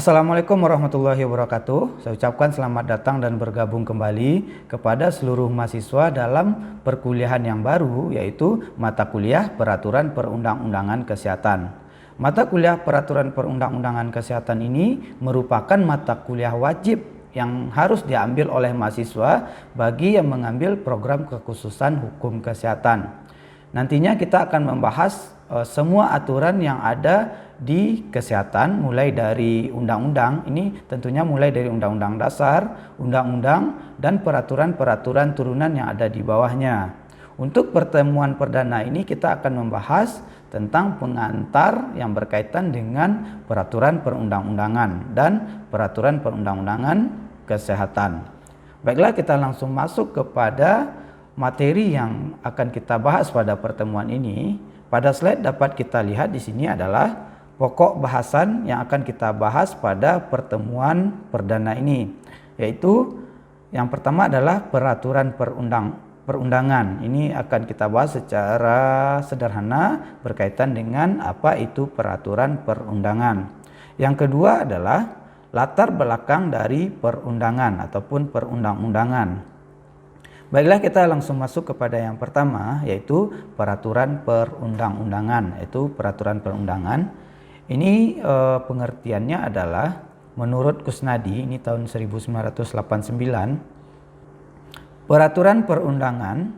Assalamualaikum warahmatullahi wabarakatuh. Saya ucapkan selamat datang dan bergabung kembali kepada seluruh mahasiswa dalam perkuliahan yang baru, yaitu mata kuliah Peraturan Perundang-undangan Kesehatan. Mata kuliah Peraturan Perundang-undangan Kesehatan ini merupakan mata kuliah wajib yang harus diambil oleh mahasiswa bagi yang mengambil program kekhususan hukum kesehatan. Nantinya kita akan membahas semua aturan yang ada di kesehatan, mulai dari undang-undang, ini tentunya mulai dari undang-undang dasar, undang-undang, dan peraturan-peraturan turunan yang ada di bawahnya. Untuk pertemuan perdana ini kita akan membahas tentang pengantar yang berkaitan dengan peraturan perundang-undangan dan peraturan perundang-undangan kesehatan. Baiklah, kita langsung masuk kepada materi yang akan kita bahas pada pertemuan ini. Pada slide dapat kita lihat di sini adalah pokok bahasan yang akan kita bahas pada pertemuan perdana ini, yaitu yang pertama adalah peraturan perundangan. Ini akan kita bahas secara sederhana berkaitan dengan apa itu peraturan perundangan. Yang kedua adalah latar belakang dari perundangan ataupun perundang-undangan. Baiklah, kita langsung masuk kepada yang pertama, yaitu peraturan perundang-undangan, yaitu peraturan perundangan. Ini pengertiannya adalah menurut Kusnadi, ini tahun 1989, peraturan perundangan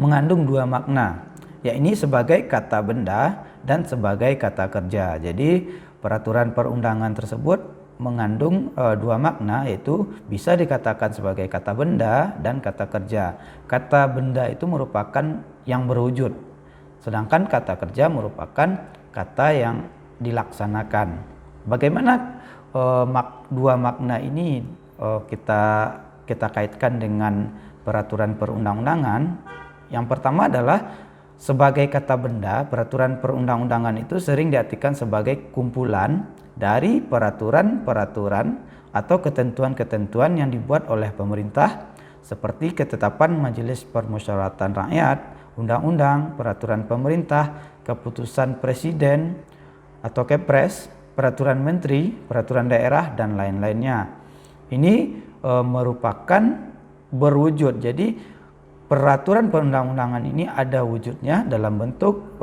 mengandung dua makna, yaitu sebagai kata benda dan sebagai kata kerja. Jadi peraturan perundangan tersebut mengandung dua makna, yaitu bisa dikatakan sebagai kata benda dan kata kerja. Kata benda itu merupakan yang berwujud, sedangkan kata kerja merupakan kata yang dilaksanakan. Bagaimana dua makna ini kita kaitkan dengan peraturan perundang-undangan? Yang pertama adalah sebagai kata benda, peraturan perundang-undangan itu sering diartikan sebagai kumpulan dari peraturan-peraturan atau ketentuan-ketentuan yang dibuat oleh pemerintah, seperti ketetapan Majelis Permusyawaratan Rakyat, undang-undang, peraturan pemerintah, keputusan presiden atau Kepres, peraturan menteri, peraturan daerah, dan lain-lainnya. Ini merupakan berwujud. Jadi peraturan perundang-undangan ini ada wujudnya dalam bentuk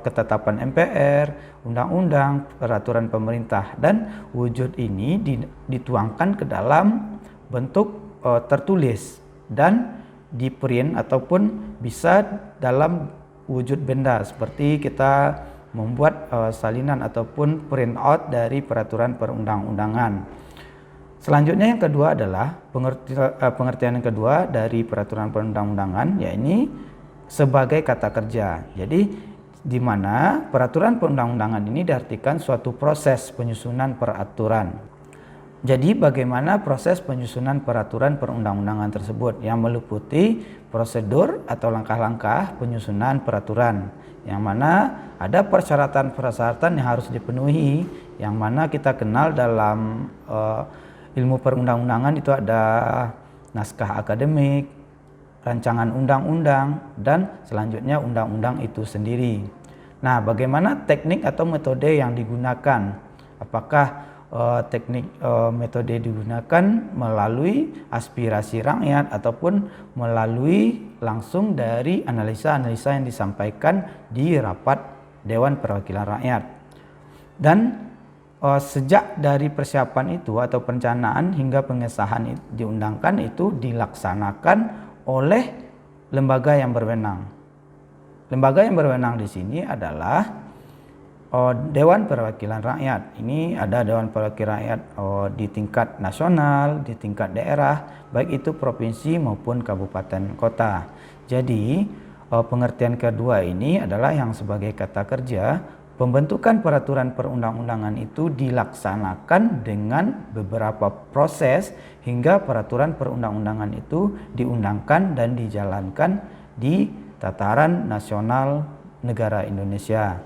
ketetapan MPR, undang-undang, peraturan pemerintah, dan wujud ini dituangkan ke dalam bentuk tertulis dan di print ataupun bisa dalam wujud benda, seperti kita membuat salinan ataupun print out dari peraturan perundang-undangan. Selanjutnya yang kedua adalah pengertian yang kedua dari peraturan perundang-undangan, yaitu sebagai kata kerja. Jadi di mana peraturan perundang-undangan ini diartikan suatu proses penyusunan peraturan. Jadi bagaimana proses penyusunan peraturan perundang-undangan tersebut, yang meliputi prosedur atau langkah-langkah penyusunan peraturan, yang mana ada persyaratan-persyaratan yang harus dipenuhi, yang mana kita kenal dalam ilmu perundang-undangan itu ada naskah akademik, rancangan undang-undang, dan selanjutnya undang-undang itu sendiri. Nah, bagaimana teknik atau metode yang digunakan? Apakah teknik metode digunakan melalui aspirasi rakyat ataupun melalui langsung dari analisa-analisa yang disampaikan di rapat Dewan Perwakilan Rakyat? Dan sejak dari persiapan itu atau perencanaan hingga pengesahan diundangkan itu dilaksanakan oleh lembaga yang berwenang. Lembaga yang berwenang di sini adalah Dewan Perwakilan Rakyat. Ini ada Dewan Perwakilan Rakyat di tingkat nasional, di tingkat daerah, baik itu provinsi maupun kabupaten kota. Jadi pengertian kedua ini adalah yang sebagai kata kerja. Pembentukan peraturan perundang-undangan itu dilaksanakan dengan beberapa proses hingga peraturan perundang-undangan itu diundangkan dan dijalankan di tataran nasional negara Indonesia.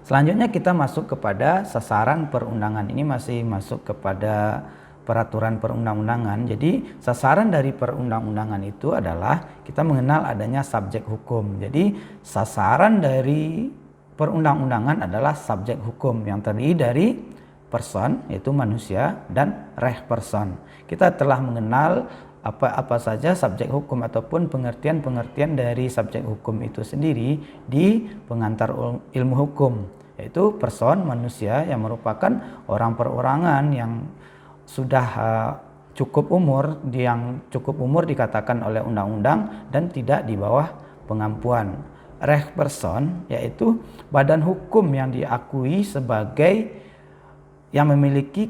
Selanjutnya kita masuk kepada sasaran perundangan. Ini masih masuk kepada peraturan perundang-undangan. Jadi sasaran dari perundang-undangan itu adalah kita mengenal adanya subjek hukum. Jadi sasaran dari perundang-undangan adalah subjek hukum yang terdiri dari person yaitu manusia dan reh person. Kita telah mengenal apa saja subjek hukum ataupun pengertian-pengertian dari subjek hukum itu sendiri di pengantar ilmu hukum, yaitu person manusia yang merupakan orang perorangan yang sudah cukup umur, yang cukup umur dikatakan oleh undang-undang dan tidak di bawah pengampuan. Reh person yaitu badan hukum yang diakui sebagai yang memiliki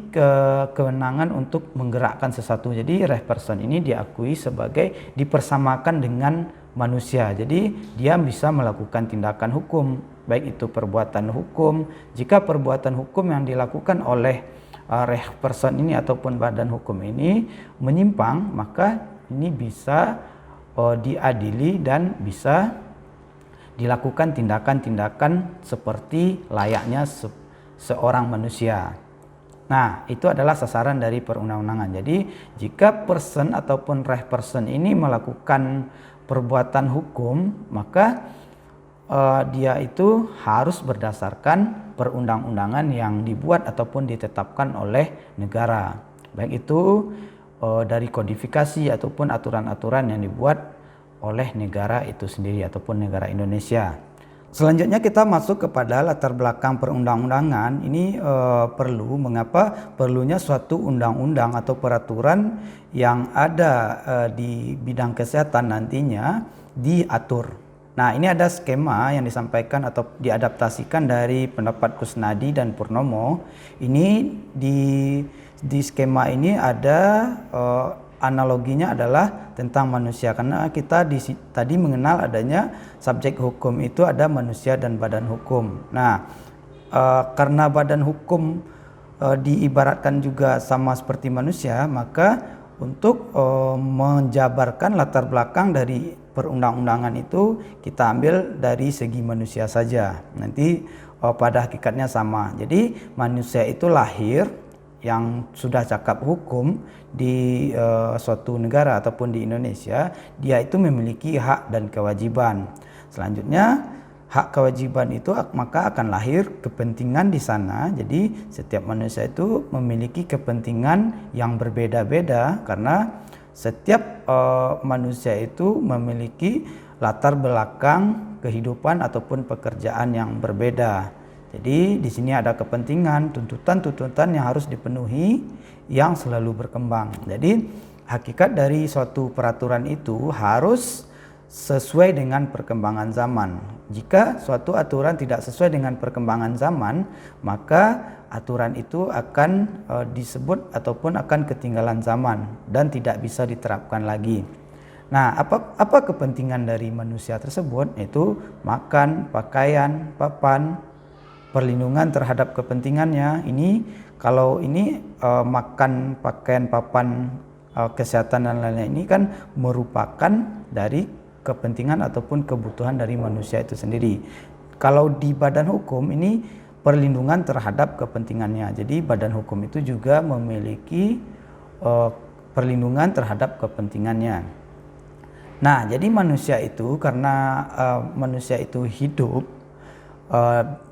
kewenangan untuk menggerakkan sesuatu. Jadi reh person ini diakui sebagai dipersamakan dengan manusia. Jadi dia bisa melakukan tindakan hukum, baik itu perbuatan hukum. Jika perbuatan hukum yang dilakukan oleh reh person ini ataupun badan hukum ini menyimpang, maka ini bisa diadili dan bisa dilakukan tindakan-tindakan seperti layaknya seorang manusia. Nah, itu adalah sasaran dari perundang-undangan. Jadi jika person ataupun reh person ini melakukan perbuatan hukum, maka dia itu harus berdasarkan perundang-undangan yang dibuat ataupun ditetapkan oleh negara. Baik itu dari kodifikasi ataupun aturan-aturan yang dibuat oleh negara itu sendiri ataupun negara Indonesia. Selanjutnya kita masuk kepada latar belakang perundang-undangan. Ini mengapa perlunya suatu undang-undang atau peraturan yang ada di bidang kesehatan nantinya diatur. Nah, ini ada skema yang disampaikan atau diadaptasikan dari pendapat Kusnadi dan Purnomo. Ini di skema ini ada analoginya adalah tentang manusia, karena kita tadi mengenal adanya subjek hukum itu ada manusia dan badan hukum. Nah, karena badan hukum diibaratkan juga sama seperti manusia, maka untuk menjabarkan latar belakang dari perundang-undangan itu kita ambil dari segi manusia saja. Nanti pada hakikatnya sama. Jadi manusia itu lahir yang sudah cakap hukum di suatu negara ataupun di Indonesia, dia itu memiliki hak dan kewajiban. Selanjutnya hak kewajiban itu maka akan lahir kepentingan di sana. Jadi setiap manusia itu memiliki kepentingan yang berbeda-beda karena setiap manusia itu memiliki latar belakang kehidupan ataupun pekerjaan yang berbeda. Jadi di sini ada kepentingan, tuntutan-tuntutan yang harus dipenuhi yang selalu berkembang. Jadi hakikat dari suatu peraturan itu harus sesuai dengan perkembangan zaman. Jika suatu aturan tidak sesuai dengan perkembangan zaman, maka aturan itu akan disebut ataupun akan ketinggalan zaman dan tidak bisa diterapkan lagi. Nah, apa kepentingan dari manusia tersebut? Yaitu makan, pakaian, papan, perlindungan terhadap kepentingannya. Ini kalau ini makan, pakaian, papan, kesehatan dan lain-lain ini kan merupakan dari kepentingan ataupun kebutuhan dari manusia itu sendiri. Kalau di badan hukum ini perlindungan terhadap kepentingannya. Jadi badan hukum itu juga memiliki perlindungan terhadap kepentingannya. Nah, jadi manusia itu karena manusia itu hidup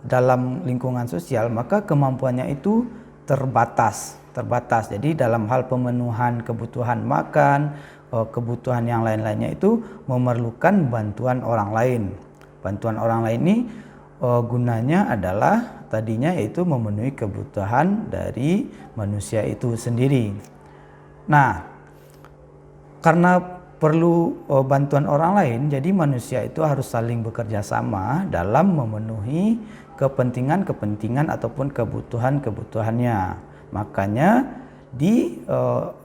dalam lingkungan sosial, maka kemampuannya itu terbatas. Jadi dalam hal pemenuhan kebutuhan makan, kebutuhan yang lain-lainnya itu memerlukan bantuan orang lain. Bantuan orang lain ini gunanya adalah tadinya yaitu memenuhi kebutuhan dari manusia itu sendiri. Nah, karena perlu bantuan orang lain, jadi manusia itu harus saling bekerja sama dalam memenuhi kepentingan-kepentingan ataupun kebutuhan-kebutuhannya. Makanya di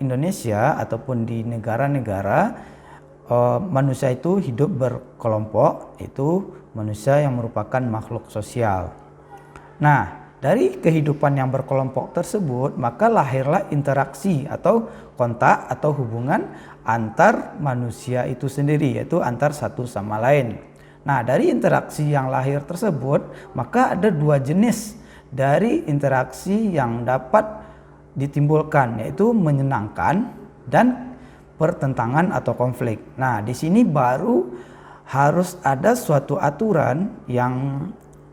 Indonesia ataupun di negara-negara manusia itu hidup berkelompok, itu manusia yang merupakan makhluk sosial. Nah, dari kehidupan yang berkelompok tersebut maka lahirlah interaksi atau kontak atau hubungan antar manusia itu sendiri, yaitu antar satu sama lain. Nah, dari interaksi yang lahir tersebut maka ada dua jenis dari interaksi yang dapat ditimbulkan, yaitu menyenangkan dan pertentangan atau konflik. Nah, di sini baru harus ada suatu aturan yang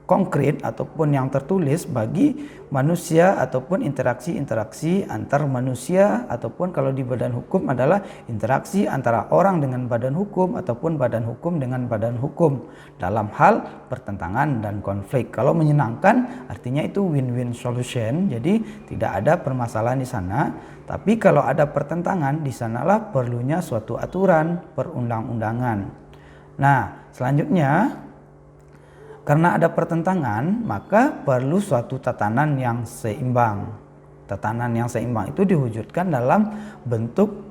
konkret ataupun yang tertulis bagi manusia ataupun interaksi-interaksi antar manusia, ataupun kalau di badan hukum adalah interaksi antara orang dengan badan hukum ataupun badan hukum dengan badan hukum dalam hal pertentangan dan konflik. Kalau menyenangkan artinya itu win-win solution, jadi tidak ada permasalahan di sana. Tapi kalau ada pertentangan, di sanalah perlunya suatu aturan perundang-undangan. Nah, selanjutnya karena ada pertentangan, maka perlu suatu tatanan yang seimbang. Tatanan yang seimbang itu diwujudkan dalam bentuk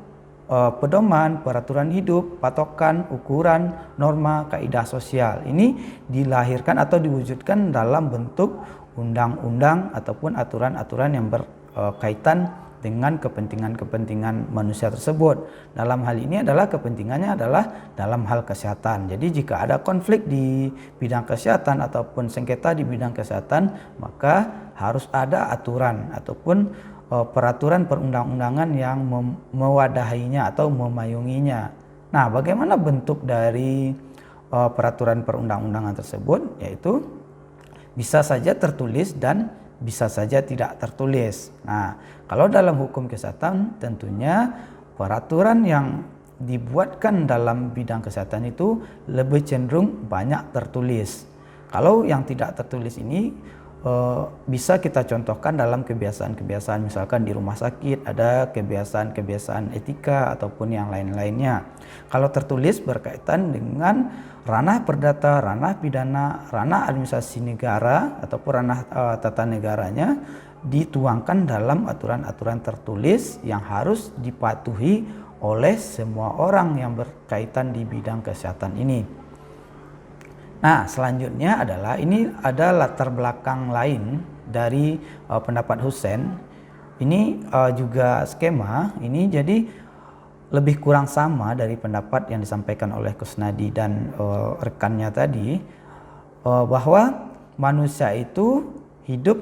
pedoman, peraturan hidup, patokan, ukuran, norma, kaidah sosial. Ini dilahirkan atau diwujudkan dalam bentuk undang-undang ataupun aturan-aturan yang berkaitan dengan kepentingan-kepentingan manusia tersebut. Dalam hal ini adalah kepentingannya adalah dalam hal kesehatan. Jadi jika ada konflik di bidang kesehatan ataupun sengketa di bidang kesehatan, maka harus ada aturan ataupun peraturan perundang-undangan yang mewadahinya atau memayunginya. Nah, bagaimana bentuk dari peraturan perundang-undangan tersebut? Yaitu bisa saja tertulis dan bisa saja tidak tertulis. Nah, kalau dalam hukum kesehatan tentunya peraturan yang dibuatkan dalam bidang kesehatan itu lebih cenderung banyak tertulis. Kalau yang tidak tertulis ini bisa kita contohkan dalam kebiasaan-kebiasaan, misalkan di rumah sakit ada kebiasaan-kebiasaan etika ataupun yang lain-lainnya. Kalau tertulis berkaitan dengan ranah perdata, ranah pidana, ranah administrasi negara ataupun ranah tata negaranya dituangkan dalam aturan-aturan tertulis yang harus dipatuhi oleh semua orang yang berkaitan di bidang kesehatan ini. Nah, selanjutnya adalah ini ada latar belakang lain dari pendapat Hussein. Ini juga skema ini jadi lebih kurang sama dari pendapat yang disampaikan oleh Kusnadi dan rekannya tadi, bahwa manusia itu hidup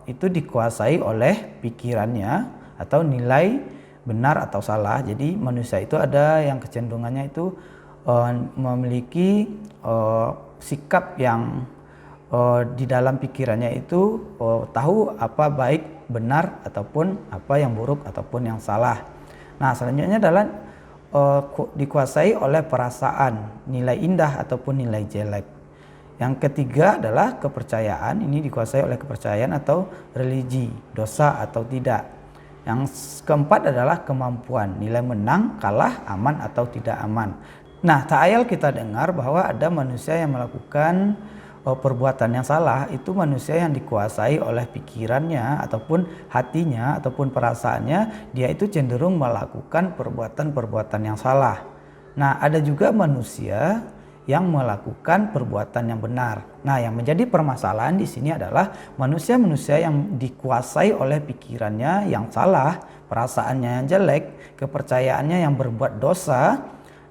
itu dikuasai oleh pikirannya atau nilai benar atau salah. Jadi manusia itu ada yang kecenderungannya itu memiliki sikap yang di dalam pikirannya itu tahu apa baik benar ataupun apa yang buruk ataupun yang salah. Nah, selanjutnya adalah dikuasai oleh perasaan, nilai indah ataupun nilai jelek. Yang ketiga adalah kepercayaan, ini dikuasai oleh kepercayaan atau religi, dosa atau tidak. Yang keempat adalah kemampuan, nilai menang, kalah, aman atau tidak aman. Nah, tak ayal kita dengar bahwa ada manusia yang melakukan perbuatan yang salah, itu manusia yang dikuasai oleh pikirannya ataupun hatinya ataupun perasaannya, dia itu cenderung melakukan perbuatan-perbuatan yang salah. Nah, ada juga manusia yang melakukan perbuatan yang benar. Nah, yang menjadi permasalahan di sini adalah manusia-manusia yang dikuasai oleh pikirannya yang salah, perasaannya yang jelek, kepercayaannya yang berbuat dosa,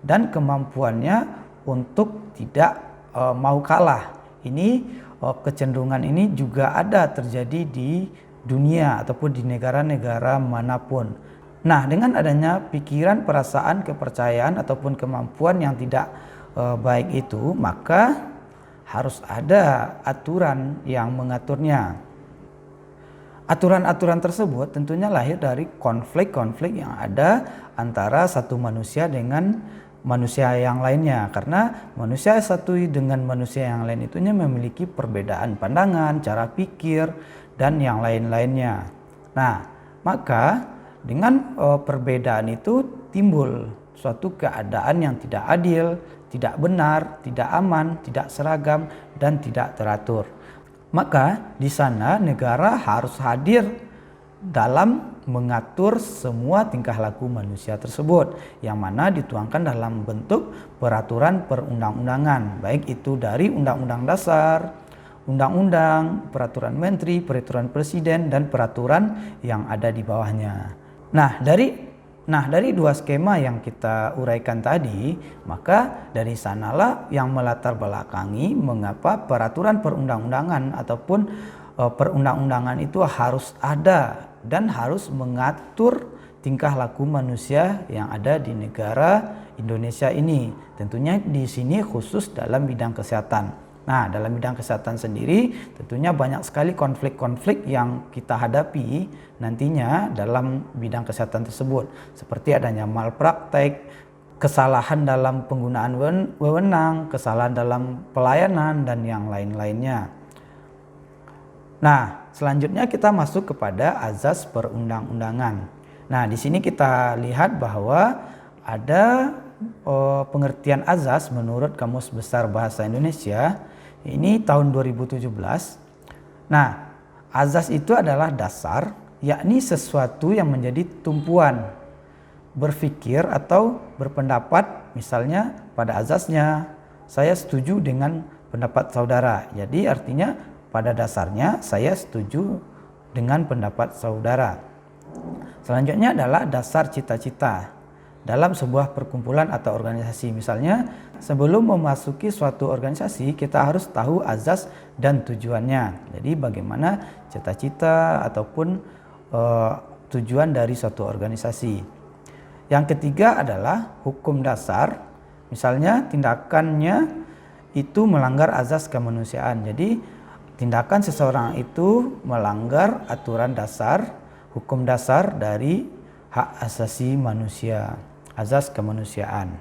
dan kemampuannya untuk tidak mau kalah. Ini kecenderungan ini juga ada terjadi di dunia ataupun di negara-negara manapun. Nah, dengan adanya pikiran, perasaan, kepercayaan ataupun kemampuan yang tidak baik itu, maka harus ada aturan yang mengaturnya. Aturan-aturan tersebut tentunya lahir dari konflik-konflik yang ada antara satu manusia dengan manusia yang lainnya, karena manusia satu dengan manusia yang lain itunya memiliki perbedaan pandangan, cara pikir, dan yang lain-lainnya. Nah, maka dengan perbedaan itu timbul suatu keadaan yang tidak adil, tidak benar, tidak aman, tidak seragam, dan tidak teratur. Maka di sana negara harus hadir dalam mengatur semua tingkah laku manusia tersebut, yang mana dituangkan dalam bentuk peraturan perundang-undangan, baik itu dari undang-undang dasar, undang-undang, peraturan menteri, peraturan presiden, dan peraturan yang ada di bawahnya. Nah, dari dua skema yang kita uraikan tadi, maka dari sanalah yang melatar belakangi mengapa peraturan perundang-undangan ataupun perundang-undangan itu harus ada dan harus mengatur tingkah laku manusia yang ada di negara Indonesia ini. Tentunya di sini khusus dalam bidang kesehatan. Nah, dalam bidang kesehatan sendiri tentunya banyak sekali konflik-konflik yang kita hadapi nantinya dalam bidang kesehatan tersebut, seperti adanya malpraktek, kesalahan dalam penggunaan wewenang, kesalahan dalam pelayanan, dan yang lain-lainnya. Nah, selanjutnya kita masuk kepada azas perundang-undangan. Nah, di sini kita lihat bahwa ada pengertian azas menurut Kamus Besar Bahasa Indonesia ini tahun 2017. Nah, azas itu adalah dasar, yakni sesuatu yang menjadi tumpuan berpikir atau berpendapat. Misalnya pada azasnya saya setuju dengan pendapat saudara. Jadi artinya pada dasarnya saya setuju dengan pendapat saudara. Selanjutnya adalah dasar cita-cita dalam sebuah perkumpulan atau organisasi. Misalnya, sebelum memasuki suatu organisasi, kita harus tahu azas dan tujuannya. Jadi bagaimana cita-cita ataupun tujuan dari suatu organisasi. Yang ketiga adalah hukum dasar. Misalnya, tindakannya itu melanggar azas kemanusiaan. Jadi, tindakan seseorang itu melanggar aturan dasar, hukum dasar dari hak asasi manusia, azas kemanusiaan.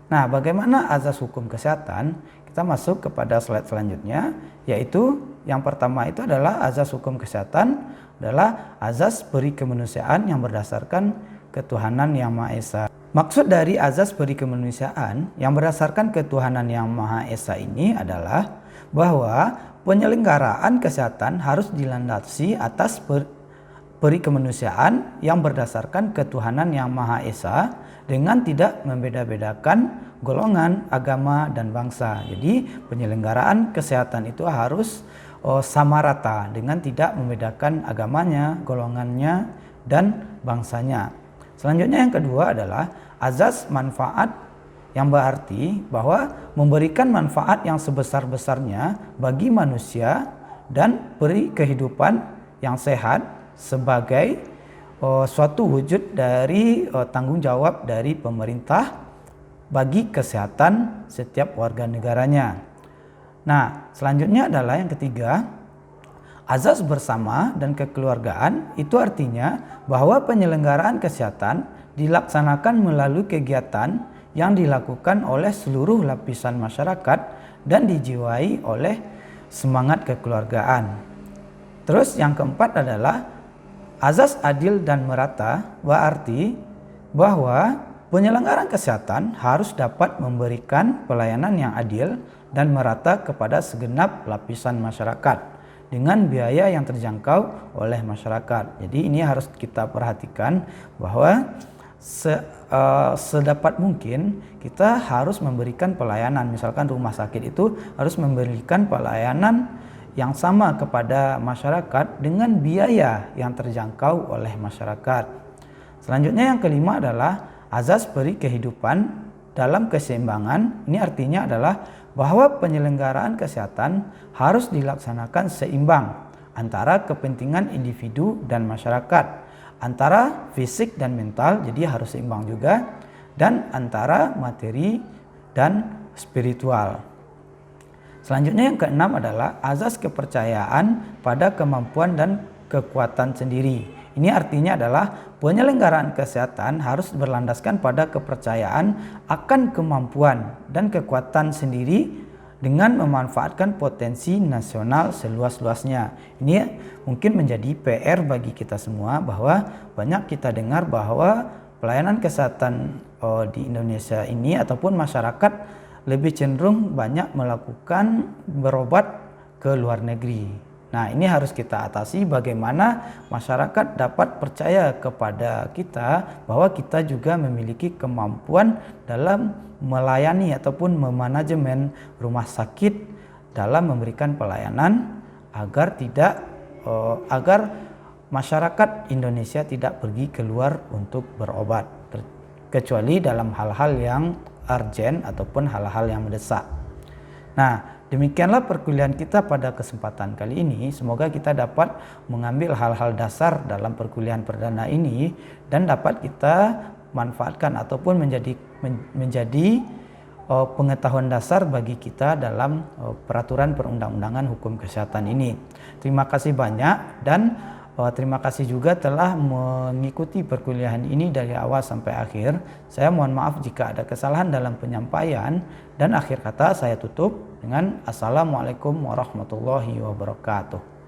Nah, bagaimana azas hukum kesehatan? Kita masuk kepada slide selanjutnya, yaitu yang pertama itu adalah azas hukum kesehatan adalah azas peri kemanusiaan yang berdasarkan ketuhanan yang Maha Esa. Maksud dari azas peri kemanusiaan yang berdasarkan ketuhanan yang Maha Esa ini adalah bahwa penyelenggaraan kesehatan harus dilandasi atas peri kemanusiaan yang berdasarkan ketuhanan yang Maha Esa dengan tidak membeda-bedakan golongan, agama, dan bangsa. Jadi penyelenggaraan kesehatan itu harus sama rata dengan tidak membedakan agamanya, golongannya, dan bangsanya. Selanjutnya yang kedua adalah azas manfaat yang berarti bahwa memberikan manfaat yang sebesar-besarnya bagi manusia dan peri kehidupan yang sehat sebagai suatu wujud dari tanggung jawab dari pemerintah bagi kesehatan setiap warga negaranya. Nah, selanjutnya adalah yang ketiga, azas bersama dan kekeluargaan. Itu artinya bahwa penyelenggaraan kesehatan dilaksanakan melalui kegiatan yang dilakukan oleh seluruh lapisan masyarakat dan dijiwai oleh semangat kekeluargaan. Terus yang keempat adalah azas adil dan merata, berarti bahwa penyelenggaraan kesehatan harus dapat memberikan pelayanan yang adil dan merata kepada segenap lapisan masyarakat dengan biaya yang terjangkau oleh masyarakat. Jadi ini harus kita perhatikan bahwa sedapat mungkin kita harus memberikan pelayanan. Misalkan rumah sakit itu harus memberikan pelayanan yang sama kepada masyarakat dengan biaya yang terjangkau oleh masyarakat. Selanjutnya yang kelima adalah azas peri kehidupan dalam keseimbangan. Ini artinya adalah bahwa penyelenggaraan kesehatan harus dilaksanakan seimbang antara kepentingan individu dan masyarakat, antara fisik dan mental, jadi harus seimbang juga, dan antara materi dan spiritual. Selanjutnya yang keenam adalah azas kepercayaan pada kemampuan dan kekuatan sendiri. Ini artinya adalah penyelenggaraan kesehatan harus berlandaskan pada kepercayaan akan kemampuan dan kekuatan sendiri dengan memanfaatkan potensi nasional seluas-luasnya. Ini mungkin menjadi PR bagi kita semua bahwa banyak kita dengar bahwa pelayanan kesehatan di Indonesia ini ataupun masyarakat lebih cenderung banyak melakukan berobat ke luar negeri. Nah, ini harus kita atasi bagaimana masyarakat dapat percaya kepada kita bahwa kita juga memiliki kemampuan dalam melayani ataupun memanajemen rumah sakit dalam memberikan pelayanan agar masyarakat Indonesia tidak pergi keluar untuk berobat kecuali dalam hal-hal yang urgent ataupun hal-hal yang mendesak. Nah, demikianlah perkuliahan kita pada kesempatan kali ini. Semoga kita dapat mengambil hal-hal dasar dalam perkuliahan perdana ini dan dapat kita manfaatkan ataupun menjadi pengetahuan dasar bagi kita dalam peraturan perundang-undangan hukum kesehatan ini. Terima kasih banyak, dan terima kasih juga telah mengikuti perkuliahan ini dari awal sampai akhir. Saya mohon maaf jika ada kesalahan dalam penyampaian, dan akhir kata saya tutup dengan Assalamualaikum warahmatullahi wabarakatuh.